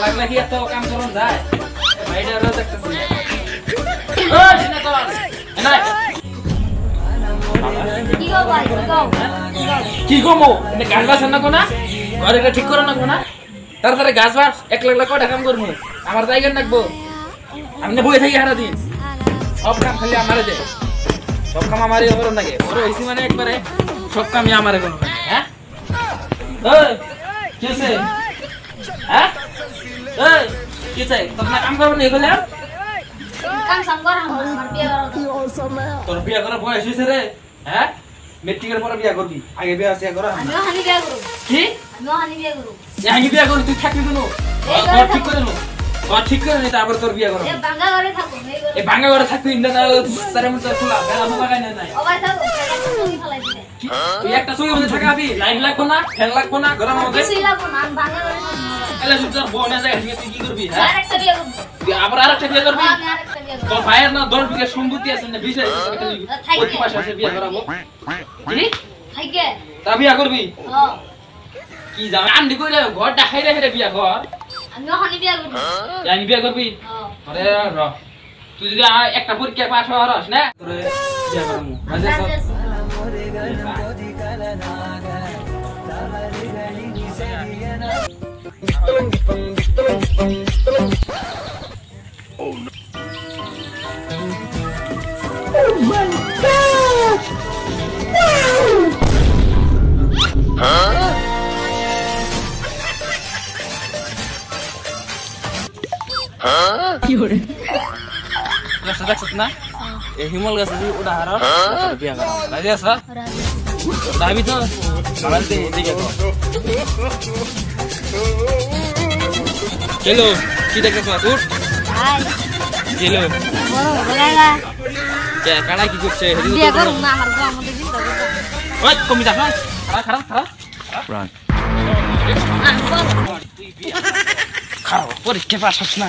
লাগলে কি এত কাম করুন যায় ভাইডারও দেখতেছি ওই না কর না কি গো ভাই কি গো মো এনে গাছ বাস না কোনা ঘরে ঠিক করে না কোনা তাড়াতাড়ি গাছ বাস এক লাখ কয়টা কাম করবো আমার জায়গা রাখবো আমি বই থাকি হারা দিন সব কাম খালি আমারে দে সব কাম আমারই হবে নাকি ওর হইছি মানে একবারে সব কামই আমারে করব হ্যাঁ ওই কিছে হ্যাঁ এই কিছে তোমরা কাম করব না এগুলা কাম সংকর আমার বিয়ে করো তোর বিয়ে করার বয়স হইছে রে হ্যাঁ মেট্রিকের পরে বিয়ে করবি আগে বিয়ে আছে করা আমি হানি বিয়ে করব কি আমি হানি বিয়ে করব আমি বিয়ে করব তুই থাকবি কেন ঠিক করে নো ঠিক করে নি তারপর তোর বিয়ে করব এ বাঙ্গা ঘরে থাকো এই বাঙ্গা ঘরে থাকবি না সারে মত খোলা বেলা বাগাই না নাই ওবাই থাকো তুমি ফলাই দিলে তুই একটা সুই মধ্যে থাকাবি লাইট লাগবো না ফ্যান লাগবো না গরম হবে কিছু লাগবো না আমি বাঙ্গা ঘরে থাকবো এলা শুধু তোর বোন আছে তুই কি করবি হ্যাঁ আরেকটা বিয়ে করব তুই আবার আরেকটা বিয়ে করবি আমি আরেকটা বিয়ে করব তোর ভাইয়ের না 10 বিঘা সম্পত্তি আছে না 20 ওই পাশে আছে বিয়ে করাবো কি থাইকে তা বিয়ে করবি হ্যাঁ কি জান আন্দি কইরা ঘরটা খাইরে খাইরে বিয়ে কর আমি হানি বিয়ে করব আমি বিয়ে করবি হ্যাঁ আরে র তুই যদি একটা পরীক্ষা পাস হওয়ারস না তোরে বিয়ে করমু রাজি আছিস Oh my gosh! Huh? কি হরে রাস্তা দেখছ না এই হিমল গাছ যদি ওটা হারা বিয়া করা রাজি আছ দাবি তো আমাদের দিকে তো চলো কি দেখছ তুই ভাই চলো বড় বলেগা কে কানা কি করছে বিয়ে করব না আমার গো আমাদের চিন্তা করব ওই কমি যা খারাপ রান খারাপ পরীক্ষা পাস হছ না